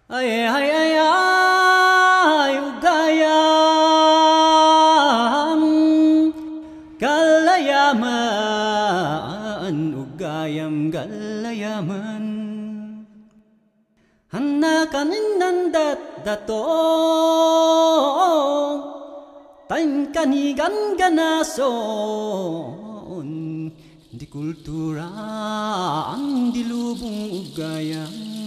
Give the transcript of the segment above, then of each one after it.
Ay, ay, ay, ay, ugayam, galayaman, ugayam, galayaman. Hanakan nandat dato, tan kanigan ganason, di kultura ang dilubong ugayam.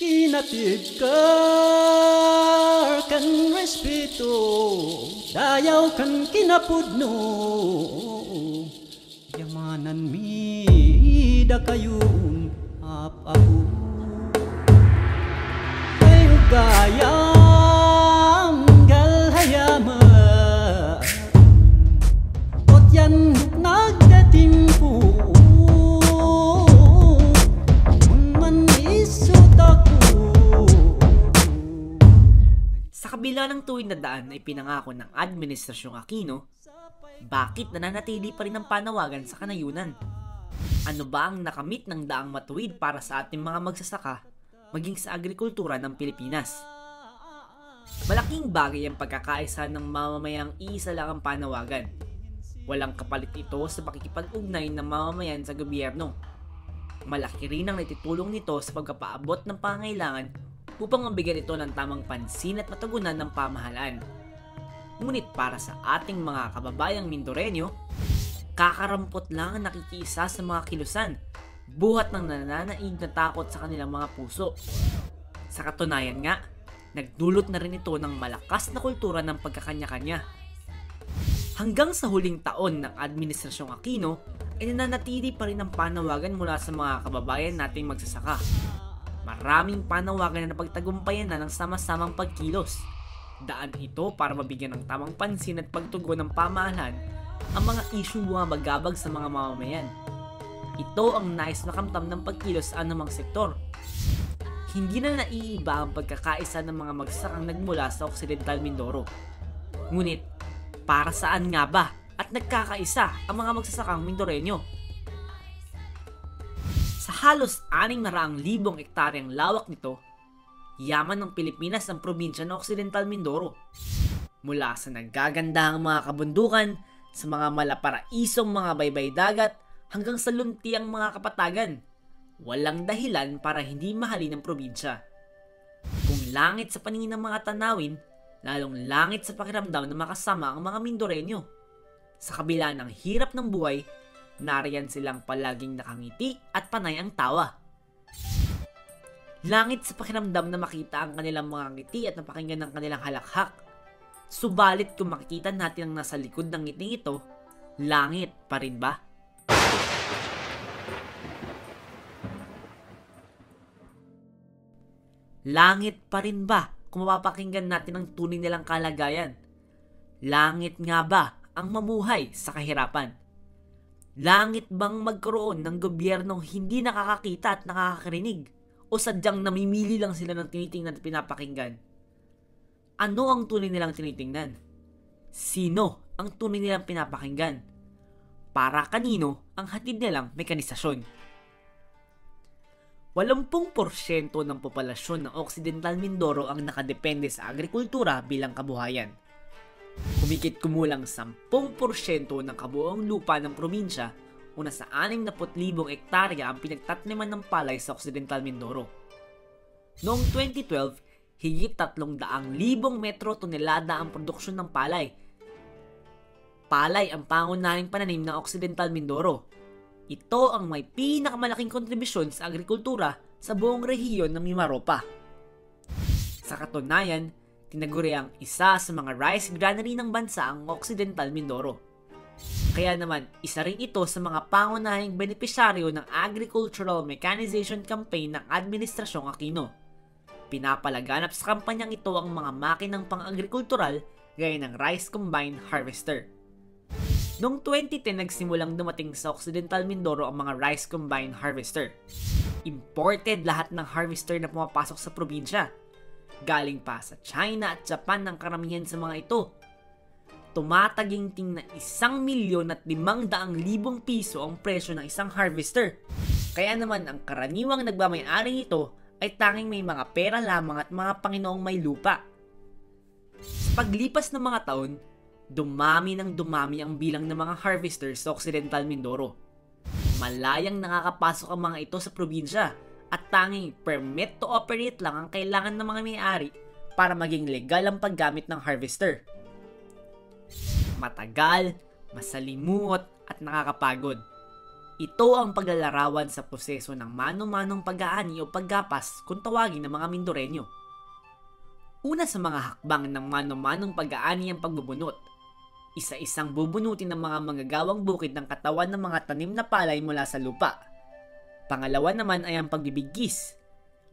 Kinatid ka kan respeto, dayaw kan kinapudno, yamanan mi da kayong apapu. Ay ugayam galhayaman, ot yan nagdatimpo. Sa kabila ng tuwid na daan ay pinangako ng Administrasyong Aquino, bakit nananatili pa rin ang panawagan sa kanayunan? Ano ba ang nakamit ng daang matuwid para sa ating mga magsasaka, maging sa agrikultura ng Pilipinas? Malaking bagay ang pagkakaisa ng mamamayang iisa lang ang panawagan. Walang kapalit ito sa pakikipag-ugnay ng mamamayan sa gobyerno. Malaki rin ang naitutulong nito sa pagpapaabot ng pangangailangan upang mabigyan ito ng tamang pansin at matugunan ng pamahalaan. Ngunit para sa ating mga kababayang Mindoreño, kakarampot lang ang nakikiisa sa mga kilusan, buhat ng nananaig na takot sa kanilang mga puso. Sa katunayan nga, nagdulot na rin ito ng malakas na kultura ng pagkakanya-kanya. Hanggang sa huling taon ng Administrasyong Aquino, ay nananatili pa rin ang panawagan mula sa mga kababayan nating magsasaka. Maraming panawagan na napagtagumpayan na ng sama-samang pagkilos. Daan ito para mabigyan ng tamang pansin at pagtugon ng pamahalaan ang mga isyung bumabagabag sa mga mamamayan. Ito ang nais makamtam ng pagkilos sa anumang sektor. Hindi na naiiba ang pagkakaisa ng mga magsasakang nagmula sa Occidental Mindoro. Ngunit, para saan nga ba at nagkakaisa ang mga magsasakang Mindoreño? Sa halos 600,000 ektaryang lawak nito, yaman ng Pilipinas ang probinsya ng Occidental Mindoro. Mula sa nagagandahang mga kabundukan, sa mga malaparaisong mga baybay dagat, hanggang sa luntiang mga kapatagan, walang dahilan para hindi mahalin ang probinsya. Kung langit sa paningin ng mga tanawin, lalong langit sa pakiramdam na makasama ang mga Mindoreño. Sa kabila ng hirap ng buhay, nariyan silang palaging nakangiti at panay ang tawa. Langit sa pakiramdam na makita ang kanilang mga ngiti at napakinggan ang kanilang halakhak. Subalit kung makikita natin ang nasa likod ng ngiting ito, langit pa rin ba? Langit pa rin ba kung mapapakinggan natin ang tunay nilang kalagayan? Langit nga ba ang mamuhay sa kahirapan? Langit bang magkaroon ng gobyernong hindi nakakakita at nakakarinig? O sadyang namimili lang sila ng tinitingnan at pinapakinggan? Ano ang tunay nilang tinitingnan? Sino ang tunay nilang pinapakinggan? Para kanino ang hatid nilang mekanisasyon? 80% ng populasyon ng Occidental Mindoro ang nakadepende sa agrikultura bilang kabuhayan. Humigit kumulang 10% ng kabuoang lupa ng probinsya o nasa 60,000 ektarya ang pinagtataniman ng palay sa Occidental Mindoro. Noong 2012, higit 300,000 metro tonelada ang produksyon ng palay. Palay ang pangunahing pananim ng Occidental Mindoro. Ito ang may pinakamalaking kontribusyon sa agrikultura sa buong rehiyon ng Mimaropa. Sa katunayan, tinaguri ang isa sa mga rice granary ng bansa ang Occidental Mindoro. Kaya naman, isa rin ito sa mga pangunahing benepisyaryo ng Agricultural Mechanization Campaign ng Administrasyong Aquino. Pinapalaganap sa kampanyang ito ang mga makinang pang-agrikultural gaya ng Rice Combine Harvester. Noong 2010, nagsimulang dumating sa Occidental Mindoro ang mga Rice Combine Harvester. Imported lahat ng harvester na pumapasok sa probinsya. Galing pa sa China at Japan ang karamihan sa mga ito. Tumataginting na 1,500,000 piso ang presyo ng isang harvester. Kaya naman ang karaniwang nagmamay-ari nito ay tanging may mga pera lamang at mga Panginoong may lupa. Sa paglipas ng mga taon, dumami ng dumami ang bilang ng mga harvesters sa Occidental Mindoro. Malayang nakakapasok ang mga ito sa probinsya at tanging permit to operate lang ang kailangan ng mga may-ari para maging legal ang paggamit ng harvester. Matagal, masalimuot at nakakapagod. Ito ang paglalarawan sa proseso ng mano-manong pag-aani o paggapas kung tawagin ng mga Mindoreño. Una sa mga hakbang ng mano-manong pag-aani ang pagbubunot. Isa-isang bubunutin ng mga manggagawang bukid ng katawan ng mga tanim na palay mula sa lupa. Pangalawa naman ay ang pagbibigis.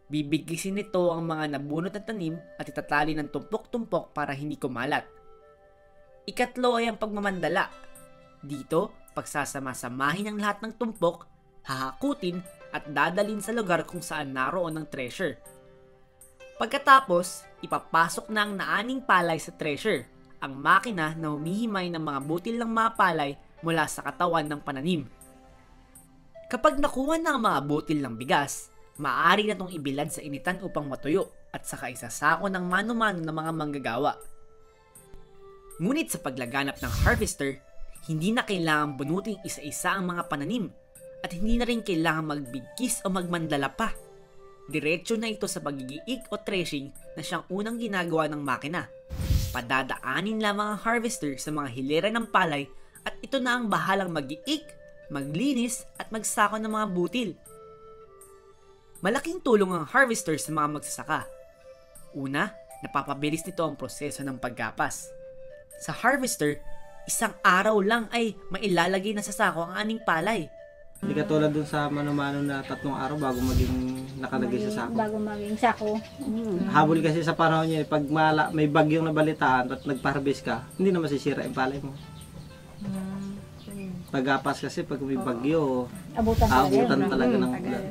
Bibigisin nito ang mga nabunot na tanim at itatali ng tumpok-tumpok para hindi kumalat. Ikatlo ay ang pagmamandala. Dito, pagsasama-samahin ang lahat ng tumpok, hahakutin at dadalin sa lugar kung saan naroon ang treasure. Pagkatapos, ipapasok na ang naaning palay sa treasure, ang makina na humihimay ng mga butil ng mga palay mula sa katawan ng pananim. Kapag nakuha na ang mga butil ng bigas, maaari na itong ibilad sa initan upang matuyo at saka isasako ng mano-mano ng mga manggagawa. Ngunit sa paglaganap ng harvester, hindi na kailangang bunutin isa-isa ang mga pananim at hindi na rin kailangang magbigkis o magmandala pa. Diretso na ito sa pagigiig o threshing na siyang unang ginagawa ng makina. Padadaanin lamang ang harvester sa mga hilera ng palay at ito na ang bahalang mag-iik, maglinis at magsako ng mga butil. Malaking tulong ang harvester sa mga magsasaka. Una, napapabilis nito ang proseso ng paggapas. Sa harvester, isang araw lang ay mailalagay na sa sako ang aning palay. Hindi katulad dun sa mano-mano na 3 araw bago maging nakalagay sa sako. Bago maging sako. Habol kasi sa panahon niya, pag may bagyong nabalitaan at nagpa-harvest ka, hindi na masisira yung palay mo. Paggapas kasi pag may bagyo, abutan talaga ng ulan.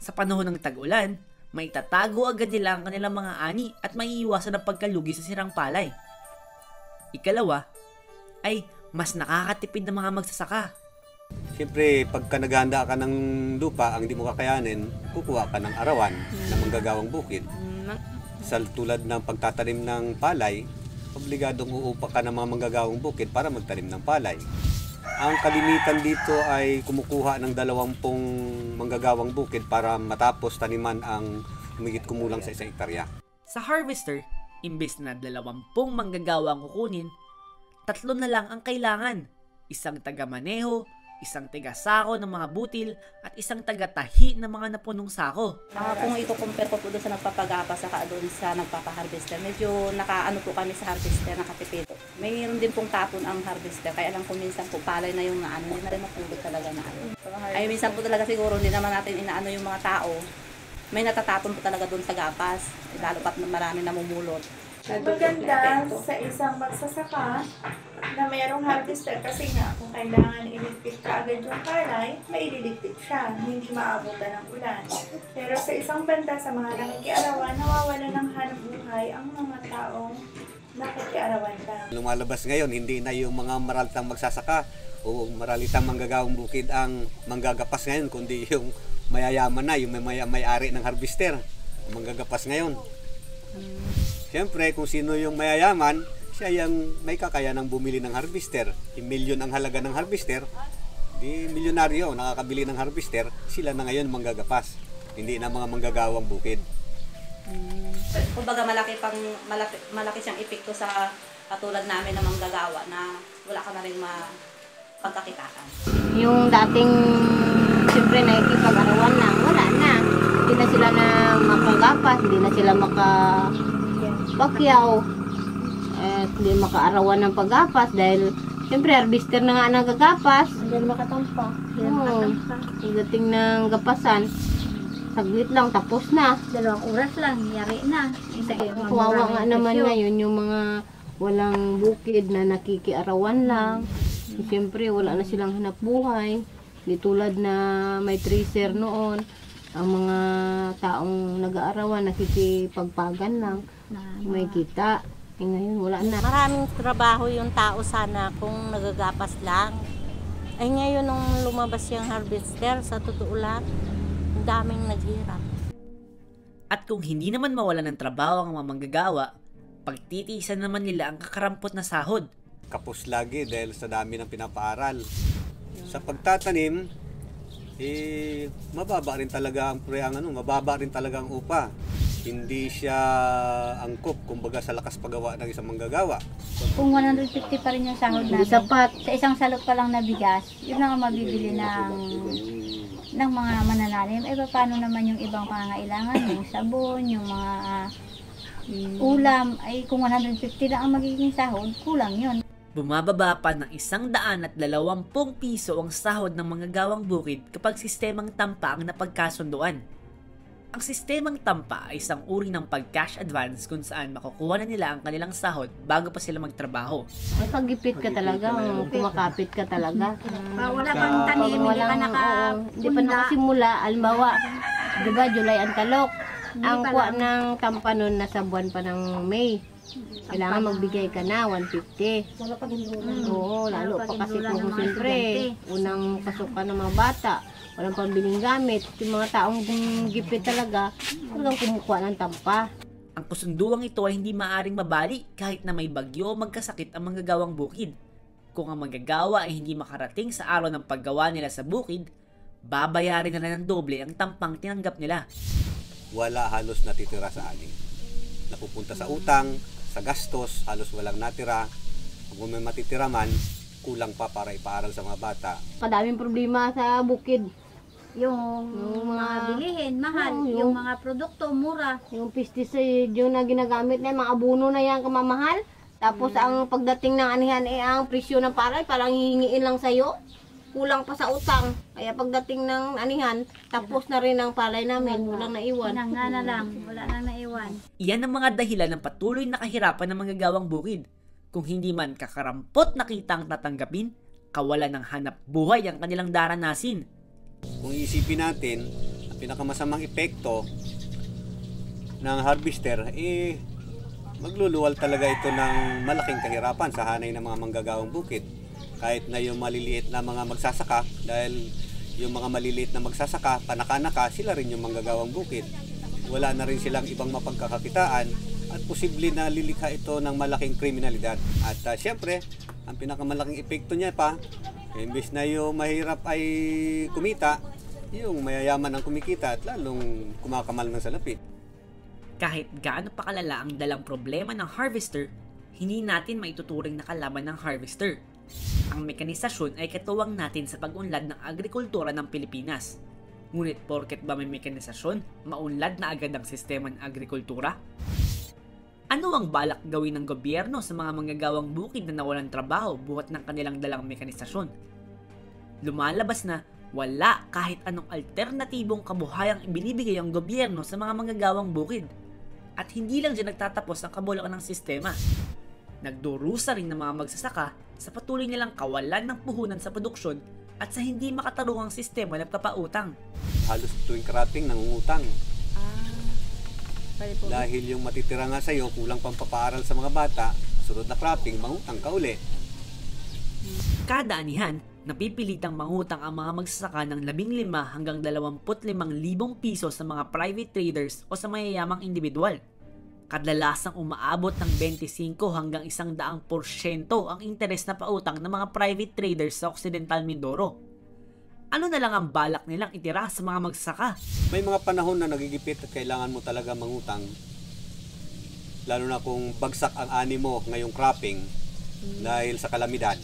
Sa panahon ng tag-ulan, may tatago agad nila ang kanilang mga ani at maiiwasan ang pagkalugi sa sirang palay. Ikalawa, ay mas nakakatipid ng mga magsasaka. Siyempre, pagka naghahanda ka ng lupa, ang di mo kakayanin, kukuha ka ng arawan na manggagawang bukid. Sa tulad ng pagtatanim ng palay, obligadong uupa ka ng mga manggagawang bukid para magtanim ng palay. Ang kalimitan dito ay kumukuha ng 20 manggagawang bukid para matapos taniman ang humigit kumulang sa 1 hektarya. Sa harvester, imbes na 20 manggagawa ang kukunin, 3 na lang ang kailangan. Isang taga-maneho, isang taga-sako ng mga butil, at isang taga-tahi ng mga napunong sako. Kung i-compare ko po doon sa nagpapagapa saka doon sa nagpapaharvester, medyo nakaano po kami sa harvester, nakatipid. Mayroon din pong tapon ang harvester, kaya lang kung minsan po palay na yung naano, hindi na rin mapulot talaga na ano. Ay minsan po talaga siguro hindi naman natin inaano yung mga tao. May natatapon po talaga doon sa gapas, lalo pat marami namumulot. Maganda sa isang magsasaka na mayroong harvester kasi nga kung kailangan iligpit ka agad yung palay, maililigpit siya, hindi maabutan ng ulan. Pero sa isang banda sa mga nakikiarawan, nawawala ng hanap buhay ang mga taong nakikiarawan lang. Lumalabas ngayon, hindi na yung mga maralitang magsasaka o maralitang manggagawang bukid ang manggagapas ngayon, kundi yung mayayaman na, yung may-ari ng harvester, manggagapas ngayon. Siyempre, kung sino yung mayayaman, siya yung may kakayanang bumili ng harvester. Milyon ang halaga ng harvester, di milyonaryo nakakabili ng harvester, sila na ngayon manggagapas, hindi na mga manggagawang bukid. Kumbaga malaki siyang epekto sa katulad namin na manggagawa na wala ka na rin mapagkakitaan. Yung dating siyempre nakikipag-arawan lang, wala na. Hindi na sila na makagapas, hindi na sila makapakyaw. Hindi makaarawan ng paggapas dahil siyempre harvester na nga nagagapas. Hindi makatampa. Pagdating ng gapasan, saglit lang, tapos na. 2 oras lang, yari na. Kawawa nga naman ngayon yung mga walang bukid na nakikiarawan lang. Siyempre wala na silang hanap buhay. Di tulad na may tracer noon. Ang mga taong nag-aarawan, nakikipagpagan lang. May kita. Ngayon wala na. Maraming trabaho yung tao sana kung nagagapas lang. Ay ngayon nung lumabas yung harvester, sa totoo lang, Ang daming naghirap. At kung hindi naman mawalan ng trabaho ang mga manggagawa, pagtitiisan naman nila ang kakarampot na sahod. Kapos lagi dahil sa dami ng pinapaaral. Sa pagtatanim, mababa rin talaga mababa rin talaga ang upa. Hindi siya angkop, kumbaga sa lakas paggawa ng isang manggagawa. Kung 150 pa rin yung sahod natin, sapat sa isang salot pa lang na bigas, yun ang mabibili ng mga manananim. Paano naman yung ibang pangangailangan, yung sabon, yung mga ulam, ay kung 150 lang ang magiging sahod, kulang yun. Bumababa pa ng 120 piso ang sahod ng mga gawang bukid kapag sistemang tampa ang napagkasunduan. Ang sistemang tampa ay isang uri ng pag-cash advance kung saan makukuha na nila ang kanilang sahod bago pa sila magtrabaho. Ay, pag-ipit ka talaga, kumakapit ka talaga. Wala kang tanim, hindi pa nakasimula, almawa. Diba, July ang talok. Ang kuha ng tampa nun nasa buwan pa ng May. Kailangan magbigay ka na 150. Oo, lalo pa kasi kung siyempre, unang pasok ka ng mga bata, walang pambiling gamit. Yung mga taong gipit talaga, talagang kumukuha ng tampa. Ang kasunduang ito ay hindi maaring mabali kahit na may bagyo o magkasakit ang manggagawang bukid. Kung ang manggagawa ay hindi makarating sa araw ng paggawa nila sa bukid, babayarin na lang ng doble ang tampang tinanggap nila. Wala halos natitira sa aning. Napupunta sa utang, sa gastos, halos walang natira. Kung may matitira man, kulang pa para ipaaral sa mga bata. Kadaming problema sa bukid. Yung mga bilihin, mahal. Yung mga produkto, mura. Yung pesticide yung na ginagamit na mga abono na yan kamamahal. Tapos ang pagdating ng anihan ang presyo ng palay, parang hihingiin lang sa'yo. Kulang pa sa utang. Kaya pagdating ng anihan, tapos na rin ang palay namin. Walang naiwan. Wala na naiwan. Iyan ang mga dahilan ng patuloy na kahirapan ng mga gawang bukid. Kung hindi man kakarampot na kitang tatanggapin, kawalan ng hanap buhay ang kanilang daranasin. Kung isipin natin, ang pinakamasamang epekto ng harvester, magluluwal talaga ito ng malaking kahirapan sa hanay ng mga manggagawang bukid. Kahit na yung maliliit na mga magsasaka, dahil yung mga maliliit na magsasaka, panaka-naka, sila rin yung manggagawang bukid. Wala na rin silang ibang mapagkakakitaan at posible na lilikha ito ng malaking kriminalidad. At siyempre, ang pinakamalaking epekto niya pa, imbes na yung mahirap ay kumita, yung mayayaman ang kumikita at lalong kumakamal ng salapi. Kahit gaano pa kalala ang dalang problema ng harvester, hindi natin maituturing na kalaban ng harvester. Ang mekanisasyon ay katuwang natin sa pag-unlad ng agrikultura ng Pilipinas. Ngunit porket ba may mekanisasyon, maunlad na agad ang sistema ng agrikultura? Ano ang balak gawin ng gobyerno sa mga manggagawang bukid na nawalan trabaho buhat ng kanilang dalang mekanisasyon? Lumalabas na wala kahit anong alternatibong kabuhayang ibinibigay ang gobyerno sa mga manggagawang bukid. At hindi lang dyan nagtatapos ang kabulukan ng sistema. Nagdurusa rin ng mga magsasaka sa patuloy nilang kawalan ng puhunan sa produksyon at sa hindi makatarungang sistema ng papautang. Halos tuwing cropping nangungutang. Dahil yung matitira nga sa'yo, kulang pang papaaral sa mga bata, sunod na cropping, mangutang ka uli. Kada anihan, napipilitang mangutang ang mga magsasaka ng 15 hanggang 25,000 piso sa mga private traders o sa mayayamang individual. Kadalasang umaabot ng 25 hanggang 100% ang interes na pautang ng mga private traders sa Occidental Mindoro. Ano na lang ang balak nilang itira sa mga magsasaka? May mga panahon na nagigipit at kailangan mo talaga mangutang. Lalo na kung bagsak ang ani mo ngayong cropping dahil sa kalamidad,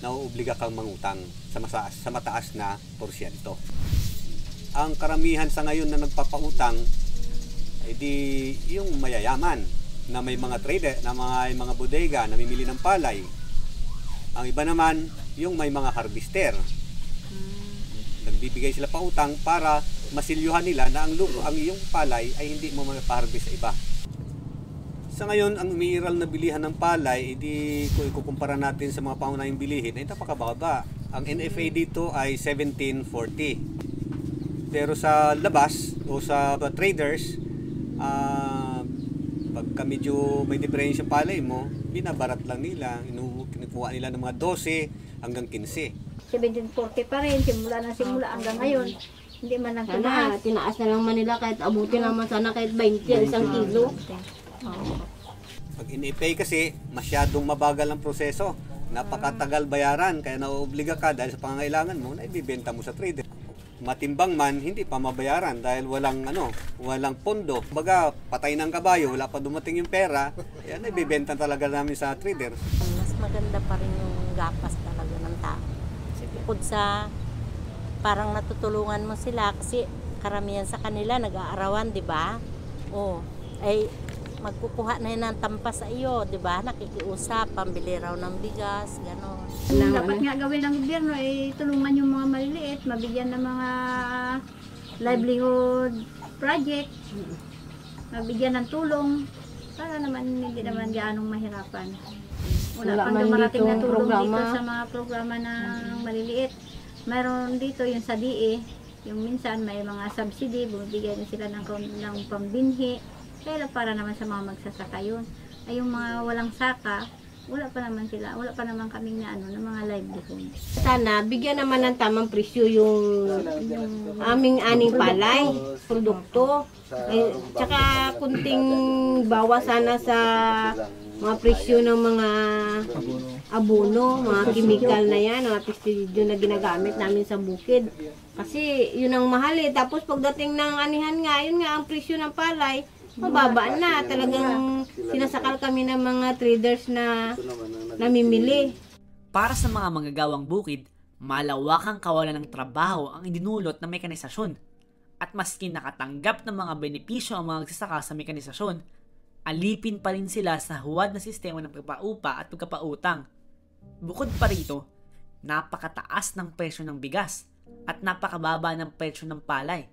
nauobliga kang mangutang sa mataas na porsyento. Ang karamihan sa ngayon na nagpapautang di yung mayayaman na may mga trader, na mga bodega na namimili ng palay. Ang iba naman yung may mga harvester. Nagbibigay sila pa utang para masilyuhan nila na ang iyong palay ay hindi mo mapaharvest sa iba. Sa ngayon, ang umiiral na bilihan ng palay, kung ikukumpara natin sa mga pangunahing bilihin, ay napakababa. Ang NFA dito ay 1740. Pero sa labas o sa traders, pagka medyo may diferensya palay mo, binabarat lang nila, kinukuha nila ng mga 12 hanggang 15. 1740 pa rin, simula hanggang ngayon. Hindi man lang Sana, tinaas na lang man nila kahit abutin naman sana kahit 20 isang kilo. Pag in-pay kasi, masyadong mabagal ang proseso. Napakatagal bayaran, kaya nauobliga ka dahil sa pangangailangan mo na ibibenta mo sa trader. Matimbang man, hindi pa mabayaran dahil walang pondo. Baga, patay ng kabayo, wala pa dumating yung pera, yan ibibenta talaga namin sa trader. Mas maganda pa rin yung gapas talaga ng tao. Bukod sa parang natutulungan mo sila kasi karamihan sa kanila nag-aarawan, di ba? Ay magkukuha na yun ng tampas sa iyo, di ba? Nakikiusap, pambili raw ng bigas, gano'n. Dapat nga gawin ng gobyerno ay tulungan yung mga maliliit, mabigyan ng mga livelihood project, mabigyan ng tulong para naman hindi naman gaanong mahirapan. Wala pang dumarating na tulong dito sa mga programa ng maliliit. Mayroon dito yung sa DE, yung minsan may mga subsidy, bumibigyan sila ng pambinhi. Kaya para naman sa mga magsasaka yun. Ay yung mga walang saka, wala pa naman kaming na ng mga livelihood. Sana bigyan naman ng tamang presyo yung aming aning palay, produkto. Tsaka kunting bawas sana sa mga presyo ng mga abono, mga chemical na yan, mga pesticide na ginagamit namin sa bukid. Kasi yun ang mahal eh. Tapos pagdating ng anihan nga, yun nga ang presyo ng palay, mababa na. Talagang sinasakal kami ng mga traders na namimili. Para sa mga manggagawang bukid, malawakang kawalan ng trabaho ang idinulot ng mekanisasyon. At maski nakatanggap ng mga benepisyo ang mga magsasaka sa mekanisasyon, alipin pa rin sila sa huwad na sistema ng pagpaupa at pagkapautang. Bukod pa rito, napakataas ng presyo ng bigas at napakababa ng presyo ng palay.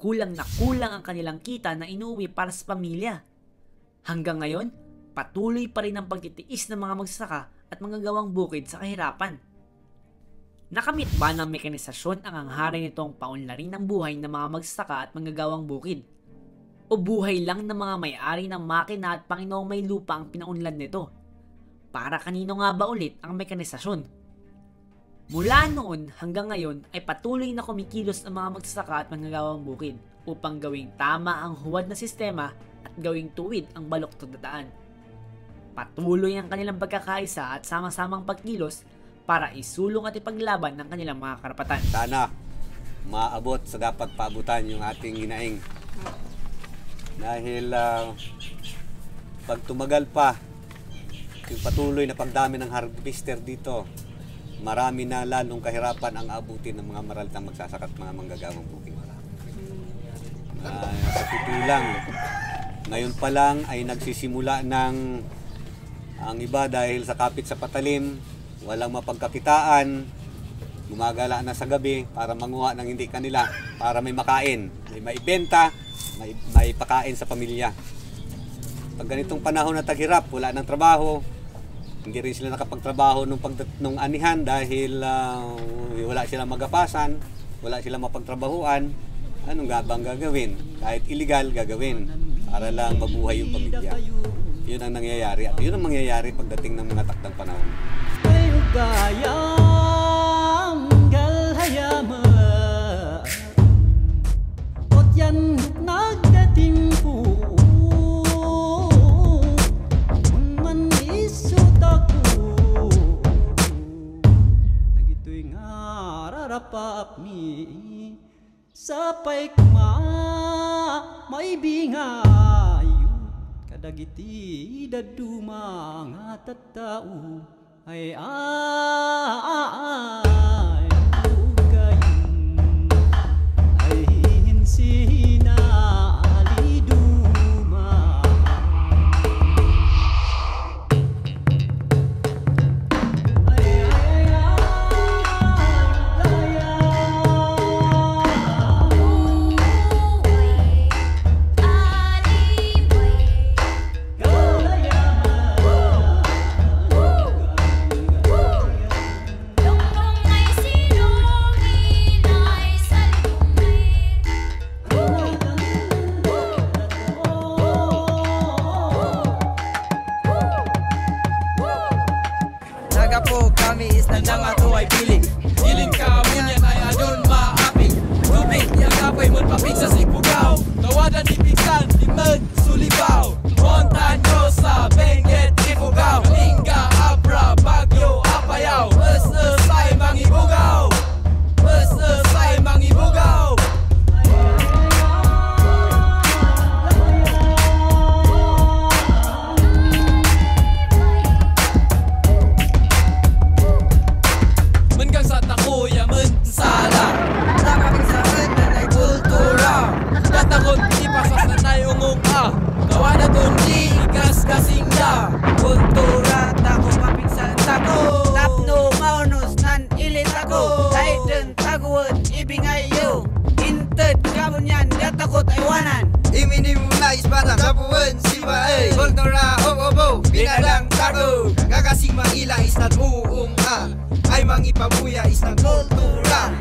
Kulang na kulang ang kanilang kita na inuwi para sa pamilya. Hanggang ngayon, patuloy pa rin ang pagtitiis ng mga magsasaka at manggagawang bukid sa kahirapan. Nakamit ba ng mekanisasyon ang hangarin nitong paunlarin ng buhay ng mga magsasaka at manggagawang bukid? O buhay lang ng mga may-ari ng makina at Panginoong may lupa ang pinaunlad nito? Para kanino nga ba ulit ang mekanisasyon? Mula noon hanggang ngayon ay patuloy na kumikilos ang mga magsasaka at manggagawang bukid upang gawing tama ang huwad na sistema at gawing tuwid ang baluktot na daan. Patuloy ang kanilang pagkakaisa at sama-samang pagkilos para isulong at ipaglaban ng kanilang mga karapatan. Sana maabot sa dapat paabutan yung ating hinaing. Dahil pag tumagal pa yung patuloy na pagdami ng harvester dito, marami na lalong kahirapan ang abutin ng mga maralitang magsasaka at mga manggagawang bukid. Sa titulang, ngayon pa lang ay nagsisimula ng ang iba dahil sa kapit sa patalim, walang mapagkakitaan, gumagala na sa gabi para manguha ng hindi kanila, para may makain, may maibenta, may pakain sa pamilya. Pag ganitong panahon na taghirap, wala ng trabaho, hindi rin sila nakapagtrabaho nung anihan dahil wala silang magapasan, wala silang mapagtrabahuan. Anong gabang gagawin? Kahit illegal gagawin para lang mabuhay yung pamilya. Yun ang nangyayari at yun ang mangyayari pagdating ng mga takdang panahon. Gayang galhayama At yan nagdating po Man isot ako Nagito'y ngararapap mi Sapay kuma may bingayo Kadagiti daduma nga tattao ay lugayin ay hinsina aliduma maila is nag-uunga, ay mangipabuya is nagkultura.